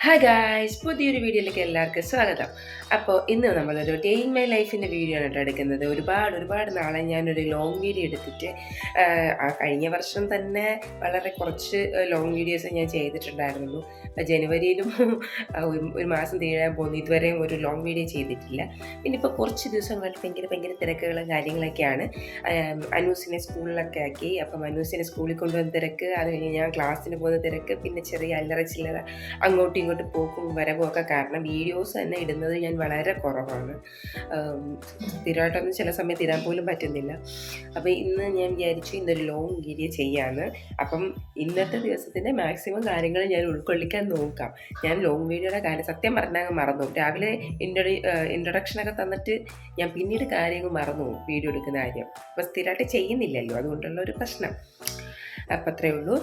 Hi guys, പുതിയൊരു വീഡിയോയിലേക്ക് എല്ലാവർക്കും സ്വാഗതം. അപ്പോൾ ഇന്ന് നമ്മളൊരു ഡേ ഇൻ മൈ ലൈഫിൻ്റെ വീഡിയോ ആണ് എടുക്കുന്നത്. ഒരുപാട് നാളെ ഞാനൊരു ലോങ് വീഡിയോ എടുത്തിട്ട് കഴിഞ്ഞ വർഷം തന്നെ വളരെ കുറച്ച് ലോങ് വീഡിയോസ് ഞാൻ ചെയ്തിട്ടുണ്ടായിരുന്നുള്ളൂ. ജനുവരിയിലും ഒരു മാസം തീരാൻ പോകുന്നു, ഇതുവരെയും ഒരു ലോങ് വീഡിയോ ചെയ്തിട്ടില്ല. പിന്നെ ഇപ്പോൾ കുറച്ച് ദിവസങ്ങളായിട്ട് ഭയങ്കര തിരക്കുകളും കാര്യങ്ങളൊക്കെയാണ്. അനൂസിനെ സ്കൂളിലൊക്കെ ആക്കി. അപ്പം അനൂസിനെ സ്കൂളിൽ കൊണ്ടുവന്ന തിരക്ക്, അത് കഴിഞ്ഞ് ഞാൻ ക്ലാസ്സിന് പോകുന്ന തിരക്ക്, പിന്നെ ചെറിയ അല്ലറ ചില്ലറ അങ്ങോട്ടും ഇങ്ങോട്ട് പോക്കും വരവും ഒക്കെ കാരണം വീഡിയോസ് തന്നെ ഇടുന്നത് ഞാൻ വളരെ കുറവാണ്. സ്ഥിരമായിട്ടൊന്നും ചില സമയത്ത് ഇടാൻ പോലും പറ്റുന്നില്ല. അപ്പോൾ ഇന്ന് ഞാൻ വിചാരിച്ചു ഇന്നൊരു ലോങ് വീഡിയോ ചെയ്യാമെന്ന്. അപ്പം ഇന്നത്തെ ദിവസത്തിൻ്റെ മാക്സിമം കാര്യങ്ങൾ ഞാൻ ഉൾക്കൊള്ളിക്കാൻ നോക്കാം. ഞാൻ ലോങ് വീഡിയോയുടെ കാര്യം സത്യം പറഞ്ഞാൽ മറന്നു. രാവിലെ ഇൻട്രൊഡക്ഷനൊക്കെ തന്നിട്ട് ഞാൻ പിന്നീട് കാര്യങ്ങൾ മറന്നു വീഡിയോ എടുക്കുന്ന കാര്യം. അപ്പോൾ സ്ഥിരമായിട്ട് ചെയ്യുന്നില്ലല്ലോ, അതുകൊണ്ടുള്ള ഒരു പ്രശ്നം. അപ്പം അത്രയേ ഉള്ളൂ.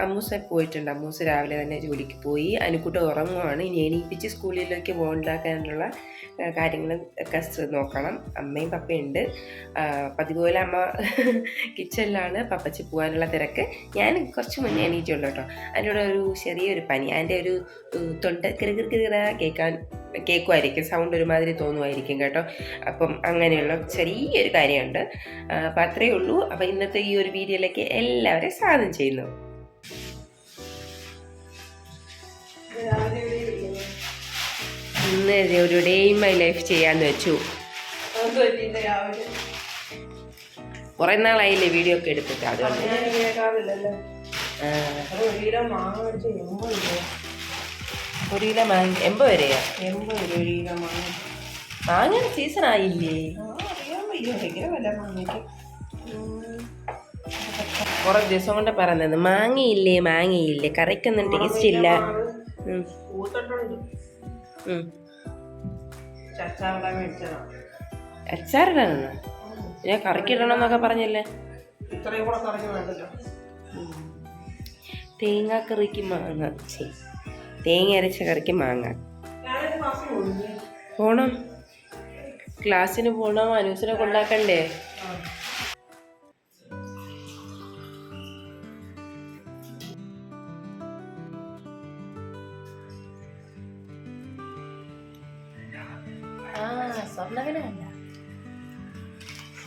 അമ്മൂസ് പോയിട്ടുണ്ട്. അമ്മൂസ് രാവിലെ തന്നെ ജോലിക്ക് പോയി. അനുക്കുട്ട ഉറങ്ങുവാണ്. ഇനി എണീപ്പിച്ച് സ്കൂളിലേക്ക് ഉണ്ടാക്കാനുള്ള കാര്യങ്ങളും ഒക്കെ നോക്കണം. അമ്മയും പപ്പയുണ്ട്. പതിപോലെ അമ്മ കിച്ചണിലാണ്. പപ്പച്ചി പോകാനുള്ള തിരക്ക്. ഞാൻ കുറച്ച് മുന്നേ എണീറ്റുള്ളൂ കേട്ടോ. അതിൻ്റെ ഒരു ചെറിയൊരു പനി, അതിൻ്റെ ഒരു തൊണ്ട കിറുകിറ കേൾക്കുമായിരിക്കും, സൗണ്ട് ഒരുമാതിരി തോന്നുമായിരിക്കും കേട്ടോ. അപ്പം അങ്ങനെയുള്ള ചെറിയൊരു കാര്യമുണ്ട്. അപ്പം അത്രയേ ഉള്ളൂ. അപ്പം ഇന്നത്തെ ഈ ഒരു വീഡിയോയിലേക്ക് എല്ലാവരെയും സ്വാഗതം ചെയ്യുന്നു. ഇന്ന് ഒരു ഡേ ഇൻ മൈ ലൈഫ് ചെയ്യാന്ന് വെച്ചു. കുറെ നാളായില്ലേ വീഡിയോ ഒക്കെ എടുത്തിട്ട്, അതുകൊണ്ട് ഒരു കിലോ മാങ്ങ 80 വരെയാ? 80 ഒരു കിലോ മാങ്ങ സീസൺ ആയില്ലേ? കുറെ ദിവസം കൊണ്ട് പറയുന്നത് മാങ്ങയില്ലേ കറിക്കൊന്നും ടേസ്റ്റ് ഇല്ല. അച്ചാറിടാനോ? ഞാൻ കറിക്കിടണമെന്നൊക്കെ പറഞ്ഞല്ലേ. തേങ്ങാക്കറിക്ക് മാങ്ങ, തേങ്ങ അരച്ച കറിക്ക് മാങ്ങ. പോണം, ക്ലാസ്സിന് പോണം. അനൂസിനെ കൊണ്ടാക്കണ്ടേ?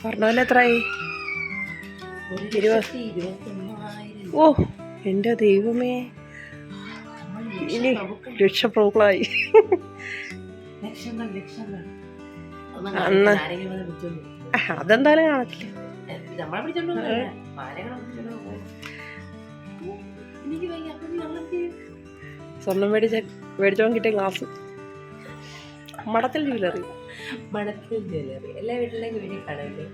സ്വർണ്ണവില എത്രയായി? 20. ഓ എൻ്റെ ദൈവമേ, ഇനി ലക്ഷപ്രഭുക്കളായി. അന്ന് അതെന്തായാലും കാണത്തില്ല. സ്വർണം മേടിച്ചോൻ കിട്ടിയ ക്ലാസ്. മടക്കൽ ജ്വല്ലറി എല്ലാ വീട്ടിലേക്കും വീട്ടിൽ കാണല്ലേ.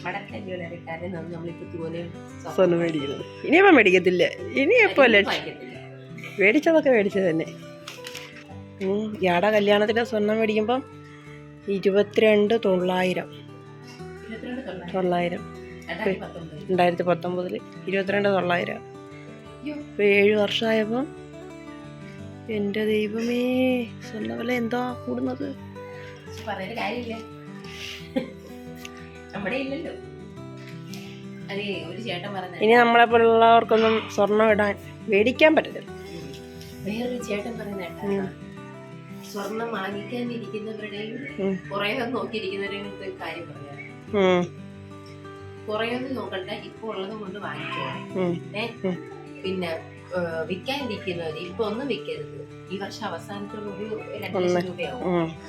മടക്കൽ ജ്വല്ലറിക്കാരെ നമ്മളിപ്പോൾ ഇതുപോലെ സ്വർണ്ണം മേടിക്കുന്നത്. ഇനിയപ്പം മേടിക്കത്തില്ല. ഇനിയപ്പോൾ മേടിച്ചതൊക്കെ മേടിച്ചത് തന്നെ. ഇയാടെ കല്യാണത്തിന് സ്വർണം മേടിക്കുമ്പം 22,900. 2019 22,900. ഇപ്പോൾ 7 വർഷമായപ്പം എൻ്റെ ദൈവമേ, സ്വർണ്ണവില എന്താ കൂടുന്നത്? ഇനി നമ്മളെപ്പോലുള്ളവർക്കൊന്നും സ്വർണ്ണം മേടിക്കാൻ പറ്റത്തില്ല. വേറൊരു ചേട്ടൻ പറയുന്ന സ്വർണം വാങ്ങിക്കാനിരിക്കുന്നവരുടെയും കുറേയൊന്നും നോക്കിയിരിക്കുന്നവരുടെയും കാര്യം പറയാം. കുറേയൊന്നും നോക്കണ്ട, ഇപ്പൊ ഉള്ളത് കൊണ്ട് വാങ്ങിച്ചോ. പിന്നെ വിൽക്കാനിരിക്കുന്നവര് ഇപ്പൊ ഒന്നും വിൽക്കരുത്. ഈ വർഷം അവസാനത്തോട് ഒരു 2 ലക്ഷം രൂപയാവും.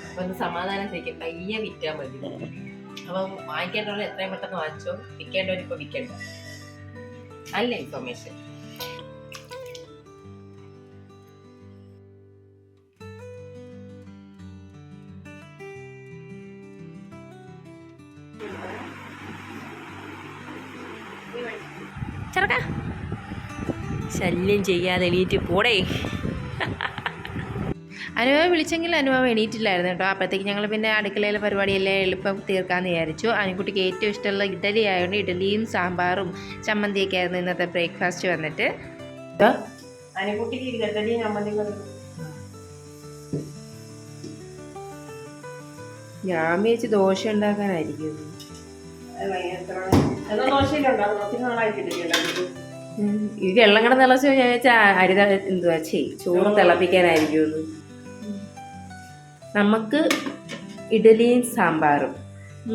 അപ്പൊ ഒന്ന് സമാധാനം കഴിക്കും, പയ്യെ വിറ്റാൽ മതി. അപ്പൊ വാങ്ങിക്കേണ്ടവർ എത്രയും പെട്ടെന്ന് വാങ്ങിച്ചോ. വിൽക്കേണ്ടവർ ഇപ്പൊ വിൽക്കണ്ട. നല്ല ഇൻഫർമേഷൻ. ശല്യം ചെയ്യാതെ എണീറ്റ് പോടേ. അനുഭവ വിളിച്ചെങ്കിൽ അനുഭവം എണീറ്റില്ലായിരുന്നു കേട്ടോ. അപ്പോഴത്തേക്ക് ഞങ്ങൾ പിന്നെ അടുക്കളയിലെ പരിപാടിയെല്ലാം എളുപ്പം തീർക്കാമെന്ന് വിചാരിച്ചു. അനുകുട്ടിക്ക് ഏറ്റവും ഇഷ്ടമുള്ള ഇഡലി ആയതുകൊണ്ട് ഇഡലിയും സാമ്പാറും ചമ്മന്തിയൊക്കെ ആയിരുന്നു ഇന്നത്തെ ബ്രേക്ക്ഫാസ്റ്റ് വന്നിട്ട്. അനുകുട്ടിക്ക് ഇഡലിയും ചമ്മന്തിയും ഞാൻ വിചാരിച്ച് ദോശ ഉണ്ടാക്കാനായിരിക്കും. ഈ വെള്ളം കൂടെ തിളച്ച് ഞാൻ വെച്ചാൽ അരി എന്തുവാ ചോറ് തിളപ്പിക്കാനായിരിക്കുമെന്ന്. നമുക്ക് ഇഡലിയും സാമ്പാറും.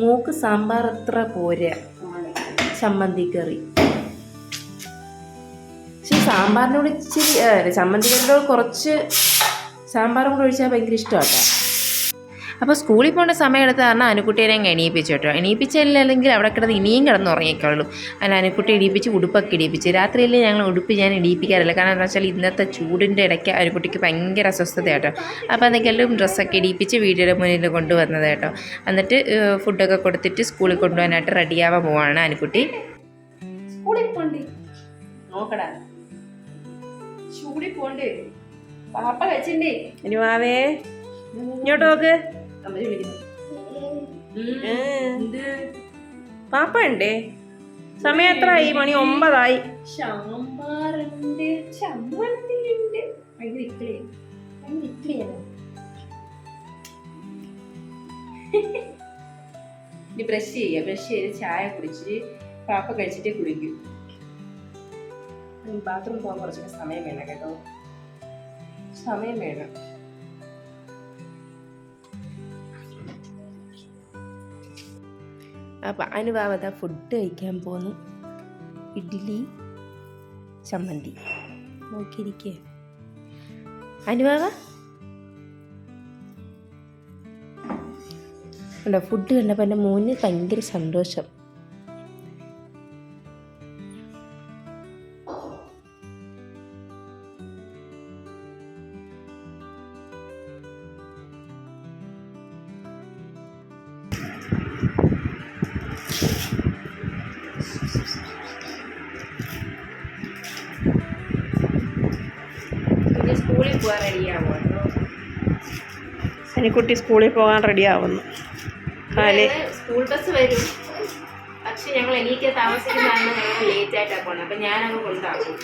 മൂക്ക് സാമ്പാർ അത്ര പോരാ, ചമ്മന്തി കറി. പക്ഷെ സാമ്പാറിനോട് ഇച്ചിരി ചമ്മന്തി കറിയോട് കുറച്ച് സാമ്പാറും കൂടെ ഒഴിച്ചാൽ ഭയങ്കര ഇഷ്ടമാട്ടോ. അപ്പോൾ സ്കൂളിൽ പോകേണ്ട സമയം എടുത്ത് കാരണം അനുക്കുട്ടീനെ അങ്ങ് എണീപ്പിച്ചു കേട്ടോ. എണീപ്പിച്ചില്ലെങ്കിൽ അവിടെ കിടന്ന് ഇനിയും കിടന്ന് ഉറങ്ങിക്കോളും. അതിന് അനുക്കുട്ടി ഇടിപ്പിച്ച് ഉടുപ്പൊക്കെ ഇടിപ്പിച്ച്. രാത്രിയിൽ ഞങ്ങൾ ഉടുപ്പ് ഞാൻ ഇടിപ്പിക്കാറില്ല, കാരണം എന്താ വെച്ചാൽ ഇന്നത്തെ ചൂടിൻ്റെ ഇടയ്ക്ക് അനുക്കുട്ടിക്ക് ഭയങ്കര അസ്വസ്ഥത കേട്ടോ. അപ്പോൾ എന്തെങ്കിലും ഡ്രസ്സൊക്കെ ഇടിപ്പിച്ച് വീഡിയോയുടെ മുന്നിൽ കൊണ്ടുവന്നത് കേട്ടോ. എന്നിട്ട് ഫുഡൊക്കെ കൊടുത്തിട്ട് സ്കൂളിൽ കൊണ്ടുപോകാനായിട്ട് റെഡിയാവാൻ പോവാണ് അനുക്കുട്ടി. സ്കൂളിൽ പോണ്ടേ നോക്കടാ, സ്കൂളിൽ പോണ്ടേ പാപ്പ കഴിച്ചിണ്ടേ. ഇനി വാവേ ഇങ്ങോട്ട് നോക്ക്, പാപ്പ ഉണ്ടേ. സമയം എത്രയായി? മണി 9 സാമ്പാറുണ്ട്, ചമ്മന്തിയുണ്ട്. ഇനി ബ്രഷ് ചെയ്ത് ചായ കുടിച്ച് പാപ്പ കഴിച്ചിട്ടേ കുടിക്കൂ. ബാത്റൂം പോകാൻ കുറച്ചൊക്കെ സമയം വേണം കേട്ടോ, സമയം വേണം. അപ്പം അനുവാവത ഫുഡ് കഴിക്കാൻ പോന്നു. ഇഡ്ഡലി ചമ്മന്തി നോക്കിയിരിക്കുക. അനുവാവ ഉണ്ടോ? ഫുഡ് കണ്ടപ്പോൾ എൻ്റെ മോന് ഭയങ്കര സന്തോഷം. സ്കൂളിൽ പോകാൻ റെഡിയാവുമല്ലോ. അനുക്കുട്ടി സ്കൂളിൽ പോകാൻ റെഡിയാവുന്നു. സ്കൂൾ ബസ് വരും, പക്ഷെ ഞങ്ങൾ എനിക്ക് താമസിക്കുന്നതാണ്, ഞങ്ങൾ ലേറ്റ് ആയിട്ടാണ് പോകണം. അപ്പം ഞാനങ്ങ് കൊണ്ടാക്കും.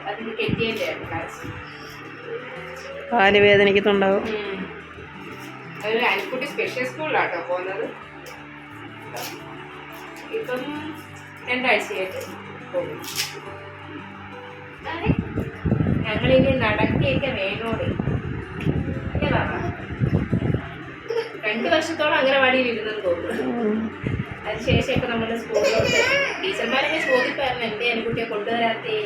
അതിന് കെട്ടിയല്ലേ കാല് വേദനിക്കുന്നുണ്ടാവും. ഒരു അനുക്കുട്ടി സ്പെഷ്യൽ സ്കൂളിലാട്ടോ പോകുന്നത്. ഇപ്പം 2 ആഴ്ചയായിട്ട് പോകും. ഞങ്ങളിനി നടക്കിയൊക്കെ വേണോടെ 2 വർഷത്തോളം അംഗനവാടിയിൽ ഇരുന്നെന്ന് തോന്നുന്നു. അതിനുശേഷം ഇപ്പൊ നമ്മുടെ സ്കൂളിലോട്ട് ടീച്ചർമാരൊക്കെ ചോദിപ്പായിരുന്നു, എന്തേ അനുകുട്ടിയെ കൊണ്ടുവരാത്തേ.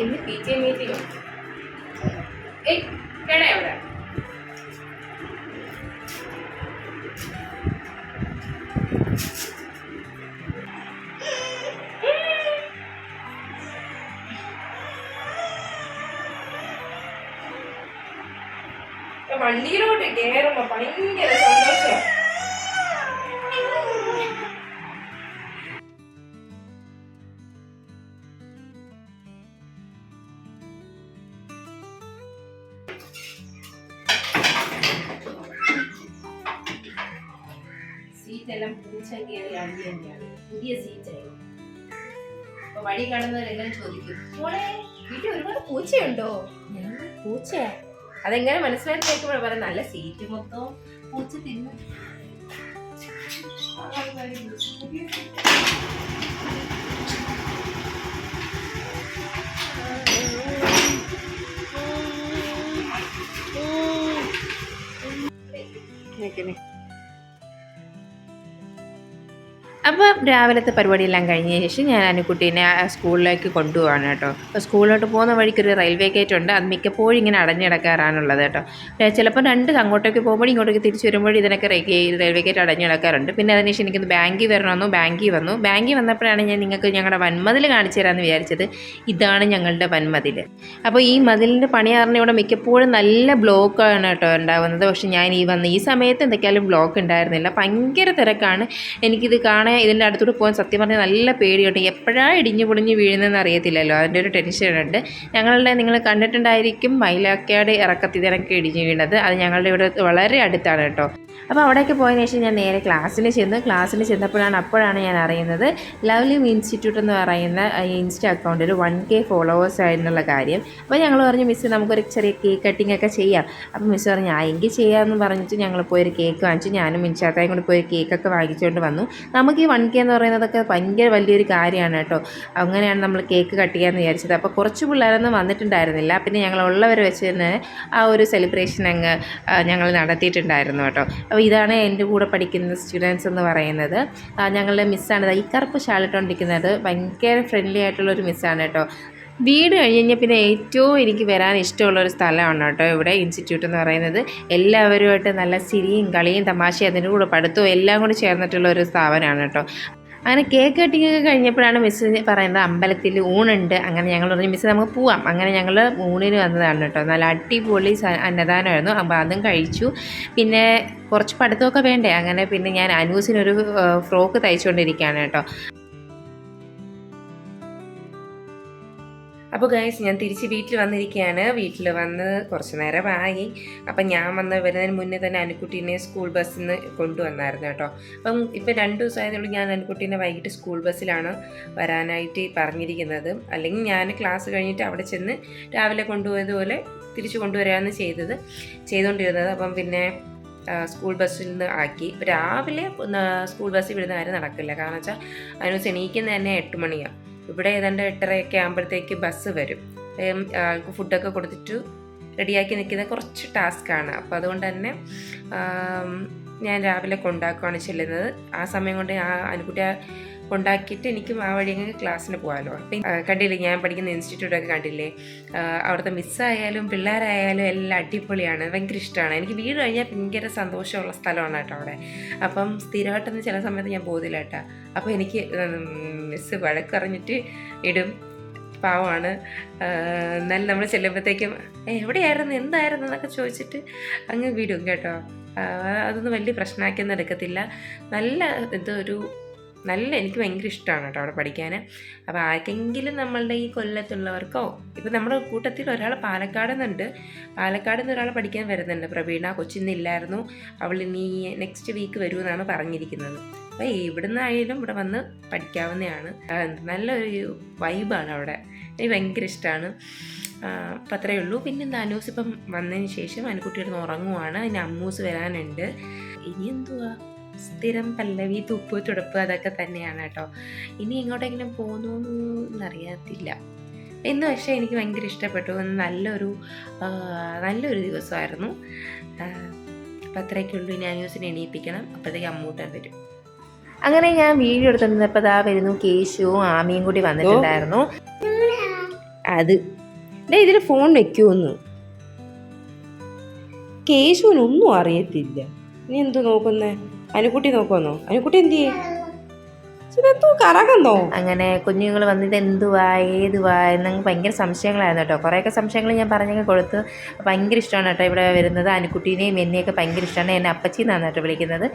ഇന്ന് PTA മീറ്റിംഗ്. കേടേ അവിടെ വണ്ടിയിലോട്ട് കയറുമ്പോ ഭയങ്കര സന്തോഷം. സീറ്റെല്ലാം പൂച്ച കയറി അടി തന്നെയാണ്, പുതിയ സീറ്റായി. അപ്പൊ വഴി കാണുന്നവരെങ്ങനെ ചോദിക്കും, മോളെ വീട്ടിൽ ഒരുപാട് പൂച്ചയുണ്ടോ? ഞാൻ പൂച്ചയാ. അതെങ്ങനെ മനസ്സിലാക്കി കേൾക്കുമ്പോൾ പറയാം, നല്ല സീറ്റ് മൊത്തം പൂച്ച തിന്നു. അപ്പോൾ രാവിലത്തെ പരിപാടിയെല്ലാം കഴിഞ്ഞ ശേഷം ഞാൻ അനുക്കുട്ടീനെ സ്കൂളിലേക്ക് കൊണ്ടുപോവാണ് കേട്ടോ. അപ്പോൾ സ്കൂളിലോട്ട് പോകുന്ന വഴിക്കൊരു റെയിൽവേ ഗേറ്റ് ഉണ്ട്, അത് മിക്കപ്പോഴും ഇങ്ങനെ അടഞ്ഞിടക്കാറാണുള്ളത് കേട്ടോ. ചിലപ്പോൾ അങ്ങോട്ടേക്ക് പോകുമ്പോൾ ഇങ്ങോട്ടേക്ക് തിരിച്ചു വരുമ്പോൾ ഇതിനൊക്കെ റെയിൽവേ ഗേറ്റ് അടഞ്ഞിടക്കാറുണ്ട്. പിന്നെ അതിനുശേഷം എനിക്കൊന്ന് ബാങ്കിൽ വരണമെന്നോ, ബാങ്കിൽ വന്നപ്പോഴാണ് ഞാൻ നിങ്ങൾക്ക് ഞങ്ങളുടെ വൻമതിൽ കാണിച്ചു തരാമെന്ന് വിചാരിച്ചത്. ഇതാണ് ഞങ്ങളുടെ വൻമതിൽ. അപ്പോൾ ഈ മതിലിൻ്റെ പണി കാരണം ഇവിടെ മിക്കപ്പോഴും നല്ല ബ്ലോക്കാണ് കേട്ടോ ഉണ്ടാകുന്നത്. പക്ഷേ ഞാൻ ഈ സമയത്ത് എന്തൊക്കെയാലും ബ്ലോക്ക് ഉണ്ടായിരുന്നില്ല, ഭയങ്കര തിരക്കാണ്. എനിക്കിത് കാണാൻ ഇതിൻ്റെ അടുത്തൂടെ പോകാൻ സത്യം പറഞ്ഞാൽ നല്ല പേടിയുണ്ട്. എപ്പോഴാണ് ഇടിഞ്ഞു പൊളിഞ്ഞ് വീഴുന്നതെന്ന് അറിയത്തില്ലല്ലോ, അതിൻ്റെ ഒരു ടെൻഷനുണ്ട്. ഞങ്ങളുടെ നിങ്ങൾ കണ്ടിട്ടുണ്ടായിരിക്കും മൈലാക്കാട് ഇറക്കത്തിനൊക്കെ ഇടിഞ്ഞു വീണത്. അത് ഞങ്ങളുടെ ഇവിടെ വളരെ അടുത്താണ് കേട്ടോ. അപ്പോൾ അവിടേക്ക് പോയതിനു ശേഷം ഞാൻ നേരെ ക്ലാസ്സിന് ചെന്നപ്പോഴാണ് ഞാൻ അറിയുന്നത് ലവ്ലി ഇൻസ്റ്റിറ്റ്യൂട്ട് എന്ന് പറയുന്ന ഇൻസ്റ്റ അക്കൗണ്ടിൽ 1K ഫോളോവേഴ്സ് ആയിരുന്നുള്ള കാര്യം. അപ്പോൾ ഞങ്ങൾ പറഞ്ഞു മിസ്സ് നമുക്കൊരു ചെറിയ കേക്ക് കട്ടിംഗ് ഒക്കെ ചെയ്യാം. അപ്പോൾ മിസ്സ് പറഞ്ഞു എങ്കിൽ ചെയ്യാമെന്ന് പറഞ്ഞിട്ട് ഞങ്ങൾ പോയൊരു കേക്ക് വാങ്ങിച്ചു. ഞാനും മിൻഷാത്തായും കൂടി പോയി കേക്കൊക്കെ വാങ്ങിച്ചുകൊണ്ട് വന്നു. നമുക്ക് ഈ 1K എന്ന് പറയുന്നതൊക്കെ ഭയങ്കര വലിയൊരു കാര്യമാണ് കേട്ടോ. അങ്ങനെയാണ് നമ്മൾ കേക്ക് കട്ട് ചെയ്യാമെന്ന് വിചാരിച്ചത്. അപ്പോൾ കുറച്ച് പിള്ളേരൊന്നും വന്നിട്ടുണ്ടായിരുന്നില്ല. പിന്നെ ഞങ്ങളുള്ളവർ വെച്ച് തന്നെ ആ ഒരു സെലിബ്രേഷൻ ഞങ്ങൾ നടത്തിയിട്ടുണ്ടായിരുന്നു കേട്ടോ. അപ്പോൾ ഇതാണ് എൻ്റെ കൂടെ പഠിക്കുന്ന സ്റ്റുഡൻസ് എന്ന് പറയുന്നത്. ഞങ്ങളുടെ മിസ്സാണ് ഈ കറുപ്പ് ഷാളിട്ടുകൊണ്ടിരിക്കുന്നത്. ഭയങ്കര ഫ്രണ്ട്ലി ആയിട്ടുള്ളൊരു മിസ്സാണ് കേട്ടോ. വീട് കഴിഞ്ഞ് പിന്നെ ഏറ്റവും എനിക്ക് വരാൻ ഇഷ്ടമുള്ളൊരു സ്ഥലമാണ് കേട്ടോ ഇവിടെ ഇൻസ്റ്റിറ്റ്യൂട്ട് എന്ന് പറയുന്നത്. എല്ലാവരുമായിട്ട് നല്ല ചിരിയും കളിയും തമാശയും അതിൻ്റെ കൂടെ പഠിത്തവും എല്ലാം കൂടി ചേർന്നിട്ടുള്ള ഒരു സ്ഥാപനമാണ് കേട്ടോ. അങ്ങനെ കേക്ക് കട്ടിങ് ഒക്കെ കഴിഞ്ഞപ്പോഴാണ് മിസ്സ് പറയുന്നത് അമ്പലത്തിൽ ഊണുണ്ട്. അങ്ങനെ ഞങ്ങൾ പറഞ്ഞു മിസ്സ് നമുക്ക് പോവാം. അങ്ങനെ ഞങ്ങൾ ഊണിന് വന്നതാണ് കേട്ടോ. നല്ല അടിപൊളി അന്നദാനമായിരുന്നു. അപ്പോൾ അതും കഴിച്ചു. പിന്നെ കുറച്ച് പഠിത്തമൊക്കെ വേണ്ടേ, അങ്ങനെ പിന്നെ ഞാൻ അനൂസിനൊരു ഫ്രോക്ക് തയ്ച്ചുകൊണ്ടിരിക്കുകയാണ് കേട്ടോ. അപ്പോൾ ഗൈസ് ഞാൻ തിരിച്ച് വീട്ടിൽ വന്നിരിക്കുകയാണ്. വീട്ടിൽ വന്ന് കുറച്ച് നേരമായി. അപ്പം ഞാൻ വരുന്നതിന് മുന്നേ തന്നെ അനുക്കുട്ടീനെ സ്കൂൾ ബസ്സിൽ നിന്ന് കൊണ്ടുവന്നായിരുന്നു കേട്ടോ. അപ്പം ഇപ്പം 2 ദിവസമായതുകൊണ്ട് ഞാൻ അനുക്കുട്ടീനെ വൈകിട്ട് സ്കൂൾ ബസ്സിലാണ് വരാനായിട്ട് പറഞ്ഞിരിക്കുന്നത്. അല്ലെങ്കിൽ ഞാൻ ക്ലാസ് കഴിഞ്ഞിട്ട് അവിടെ ചെന്ന് രാവിലെ കൊണ്ടുപോയതുപോലെ തിരിച്ച് കൊണ്ടുവരാമെന്ന് ചെയ്തുകൊണ്ടിരുന്നത്. അപ്പം പിന്നെ സ്കൂൾ ബസ്സിൽ നിന്ന് ആക്കി. ഇപ്പോൾ രാവിലെ സ്കൂൾ ബസ്സിൽ വിടുന്ന കാര്യം നടക്കില്ല. കാരണം വെച്ചാൽ അനുസ് എണീക്കുന്നത് തന്നെ 8 മണിയാണ്. ഇവിടെ ഏതാണ്ട് 8:30 ആകുമ്പോഴത്തേക്ക് ബസ് വരും. ആൾക്ക് ഫുഡൊക്കെ കൊടുത്തിട്ട് റെഡിയാക്കി നിൽക്കുന്നത് കുറച്ച് ടാസ്ക്കാണ്. അപ്പോൾ അതുകൊണ്ട് തന്നെ ഞാൻ രാവിലെ കൊണ്ടാക്കുകയാണ് ചെല്ലുന്നത്. ആ സമയം കൊണ്ട് അനുകുട്ടിയെ കൊണ്ടാക്കിയിട്ട് എനിക്കും ആ വഴി ക്ലാസ്സിന് പോകാമല്ലോ. അപ്പം കണ്ടില്ലേ ഞാൻ പഠിക്കുന്ന ഇൻസ്റ്റിറ്റ്യൂട്ടൊക്കെ കണ്ടില്ലേ, അവിടുത്തെ മിസ്സായാലും പിള്ളേരായാലും എല്ലാം അടിപൊളിയാണ്. ഭയങ്കര ഇഷ്ടമാണ്. എനിക്ക് വീട് കഴിഞ്ഞാൽ ഭയങ്കര സന്തോഷമുള്ള സ്ഥലമാണ് കേട്ടോ അവിടെ. അപ്പം സ്ഥിരമായിട്ടൊന്നും ചില സമയത്ത് ഞാൻ പോകുന്നില്ല കേട്ടോ. അപ്പോൾ എനിക്ക് മിസ്സ് വഴക്കറിഞ്ഞിട്ട് ഇടും. പാവമാണ്. എന്നാലും നമ്മൾ ചെല്ലുമ്പോഴത്തേക്കും എവിടെയായിരുന്നു എന്തായിരുന്നു എന്നൊക്കെ ചോദിച്ചിട്ട് അങ്ങ് വിടും കേട്ടോ. അതൊന്നും വലിയ പ്രശ്നമാക്കിയൊന്നും എടുക്കത്തില്ല. എനിക്ക് ഭയങ്കര ഇഷ്ടമാണ് കേട്ടോ അവിടെ പഠിക്കാൻ. അപ്പോൾ ആർക്കെങ്കിലും നമ്മളുടെ ഈ കൊല്ലത്തുള്ളവർക്കോ ഇപ്പോൾ നമ്മുടെ കൂട്ടത്തിൽ ഒരാൾ പാലക്കാട് നിന്ന് ഒരാൾ പഠിക്കാൻ വരുന്നുണ്ട്. പ്രവീണ കൊച്ചിന്നില്ലായിരുന്നു. അവൾ ഇനി നെക്സ്റ്റ് വീക്ക് വരുമെന്നാണ് പറഞ്ഞിരിക്കുന്നത്. അപ്പോൾ ഇവിടുന്നായാലും ഇവിടെ വന്ന് പഠിക്കാവുന്നതാണ്. നല്ലൊരു വൈബാണ് അവിടെ. എനിക്ക് ഭയങ്കര ഇഷ്ടമാണ്. അപ്പം അത്രയേ ഉള്ളൂ. പിന്നെ അനൂസ് ഇപ്പം വന്നതിന് ശേഷം അനുക്കുട്ടിയുടെ ഉറങ്ങുവാണ്. അതിന് അമ്മൂസ് വരാനുണ്ട്. ഇനി എന്തുവാ സ്ഥിരം പല്ലവി തുപ്പ് തുടപ്പ് അതൊക്കെ തന്നെയാണ് കേട്ടോ. ഇനി എങ്ങോട്ടെങ്കിലും പോകുന്നറിയത്തില്ല. ഇന്ന് പക്ഷേ എനിക്ക് ഭയങ്കര ഇഷ്ടപ്പെട്ടു. നല്ലൊരു ദിവസമായിരുന്നു. അപ്പം അത്രയൊക്കെയുള്ളൂ. ഇനി അനൂസിനെ എണീപ്പിക്കണം. അപ്പോഴത്തേക്ക് അമ്മൂട്ടൻ വരും. അങ്ങനെ ഞാൻ വീഡിയോ എടുത്തിരുന്നപ്പോൾ വരുന്നു കേശുവും ആമിയും കൂടി വന്നിട്ടുണ്ടായിരുന്നു. അത് ഇതിൽ ഫോൺ വെക്കുമെന്ന് കേശുവിനൊന്നും അറിയത്തില്ല. നീ എന്തു നോക്കുന്നേ? അനുക്കുട്ടി നോക്കുമെന്നോ? അനുക്കുട്ടി എന്ത് ചെയ്യൂ കറങ്ങുന്നോ? അങ്ങനെ കുഞ്ഞുങ്ങൾ വന്നിട്ട് എന്തുവാ ഏതുവാ എന്നങ്ങ് ഭയങ്കര സംശയങ്ങളായിരുന്നു കേട്ടോ. കുറേയൊക്കെ സംശയങ്ങൾ ഞാൻ പറഞ്ഞൊക്കെ കൊടുത്ത്. ഭയങ്കര ഇഷ്ടമാണ് കേട്ടോ ഇവിടെ വരുന്നത്. അനുക്കുട്ടീനെയും എന്നെയൊക്കെ ഭയങ്കര ഇഷ്ടമാണ്. എന്നെ അപ്പച്ചി എന്നാണ് കേട്ടോ വിളിക്കുന്നത്.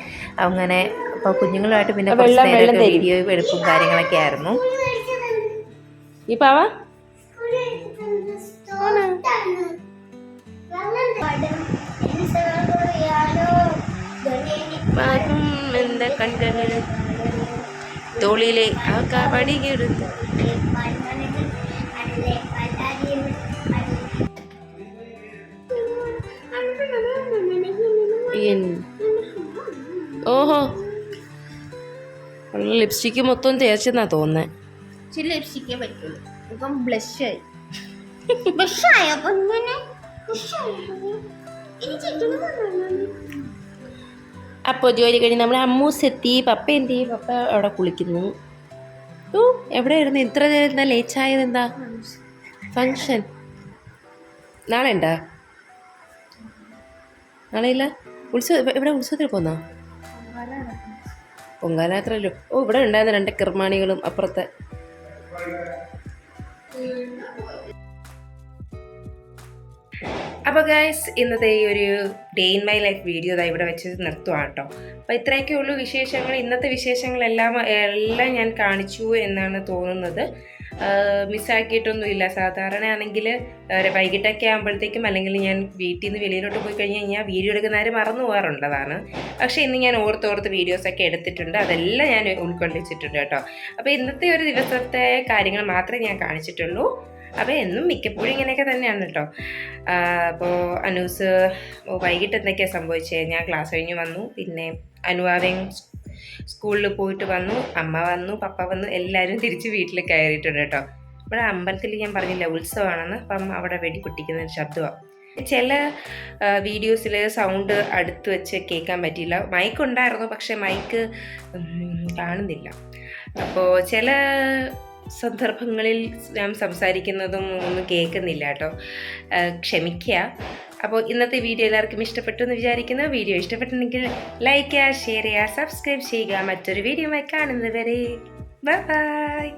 അങ്ങനെ അപ്പോൾ കുഞ്ഞുങ്ങളുമായിട്ട് പിന്നെ കുറച്ച് നേരമൊക്കെ വീഡിയോ എടുപ്പും കാര്യങ്ങളൊക്കെ ആയിരുന്നു. ഇപ്പം എന്താ കണ്ടത് തോളിലെ ആ കബടി കിടന്നു. ഓഹോ ലിപ്സ്റ്റിക്ക് മൊത്തം തേച്ചെന്നാ തോന്നുന്നേ. ലിപ്സ്റ്റിക്കേ പറ്റുള്ളൂ. ഇപ്പം ബ്ലഷായി. ബ്ലഷായോ? അപ്പം ഇങ്ങനെ അപ്പോൾ ജോലി കഴിഞ്ഞ് നമ്മുടെ അമ്മൂസ് എത്തി. പപ്പ എന്ത് ചെയ്യും? പപ്പ അവിടെ കുളിക്കുന്നു. എവിടെയായിരുന്നു ഇത്ര നേരം? എന്താ ലേറ്റായത്? എന്താ ഫങ്ഷൻ? നാളെ ഉണ്ടാ? നാളെ ഇല്ല. ഇവിടെ ഉത്സവത്തിൽ പോന്നോ? പൊങ്കാലാത്രല്ലോ. ഇവിടെ ഉണ്ടായിരുന്ന 2 കിർമാണികളും അപ്പുറത്തെ. അപ്പോൾ ഗൈസ് ഇന്നത്തെ ഈ ഒരു day in my life video ഇതാ ഇവിടെ വെച്ച് നിർത്തുവാണ് കേട്ടോ. അപ്പോൾ ഇത്രയൊക്കെ ഉള്ളൂ വിശേഷങ്ങൾ. ഇന്നത്തെ വിശേഷങ്ങളെല്ലാം ഞാൻ കാണിച്ചു എന്നാണ് തോന്നുന്നത്. മിസ്സാക്കിയിട്ടൊന്നുമില്ല. സാധാരണ ആണെങ്കിൽ വൈകിട്ടൊക്കെ ആകുമ്പോഴത്തേക്കും അല്ലെങ്കിൽ ഞാൻ വീട്ടിൽ നിന്ന് വെളിയിലോട്ട് പോയി കഴിഞ്ഞാൽ വീഡിയോ എടുക്കുന്നവർ മറന്നു പോകാറുള്ളതാണ്. പക്ഷേ ഇന്ന് ഞാൻ ഓർത്തോർത്ത് വീഡിയോസൊക്കെ എടുത്തിട്ടുണ്ട്. അതെല്ലാം ഞാൻ ഉൾക്കൊള്ളിച്ചിട്ടുണ്ട് കേട്ടോ. അപ്പോൾ ഇന്നത്തെ ഒരു ദിവസത്തെ കാര്യങ്ങൾ മാത്രമേ ഞാൻ കാണിച്ചിട്ടുള്ളൂ. അപ്പോൾ എന്നും മിക്കപ്പോഴും ഇങ്ങനെയൊക്കെ തന്നെയാണ് കേട്ടോ. അപ്പോൾ അനൂസ് വൈകിട്ട് എന്തൊക്കെയാണ് സംഭവിച്ചത്? ഞാൻ ക്ലാസ് കഴിഞ്ഞ് വന്നു, പിന്നെ അനുവാദയും സ്കൂളിൽ പോയിട്ട് വന്നു, അമ്മ വന്നു, പപ്പ വന്നു, എല്ലാവരും തിരിച്ച് വീട്ടിൽ കയറിയിട്ടുണ്ട് കേട്ടോ. ഇവിടെ അമ്പലത്തിൽ ഞാൻ പറഞ്ഞില്ല ഉത്സവമാണെന്ന്, അപ്പം അവിടെ വെടി പൊട്ടിക്കുന്ന ഒരു ശബ്ദമാണ്. ചില വീഡിയോസിൽ സൗണ്ട് അടുത്ത് വെച്ച് കേൾക്കാൻ പറ്റിയില്ല. മൈക്ക് ഉണ്ടായിരുന്നു, പക്ഷേ മൈക്ക് കാണുന്നില്ല. അപ്പോൾ ചില സന്ദർഭങ്ങളിൽ ഞാൻ സംസാരിക്കുന്നതും ഒന്നും കേൾക്കുന്നില്ല കേട്ടോ, ക്ഷമിക്കുക. അപ്പോൾ ഇന്നത്തെ വീഡിയോ എല്ലാവർക്കും ഇഷ്ടപ്പെട്ടു എന്ന് വിചാരിക്കുന്നു. വീഡിയോ ഇഷ്ടപ്പെട്ടെങ്കിൽ ലൈക്ക് ചെയ്യുക, ഷെയർ ചെയ്യുക, സബ്സ്ക്രൈബ് ചെയ്യുക. മറ്റൊരു വീഡിയോയുമായി കാണുന്നത് വരെ ബൈ.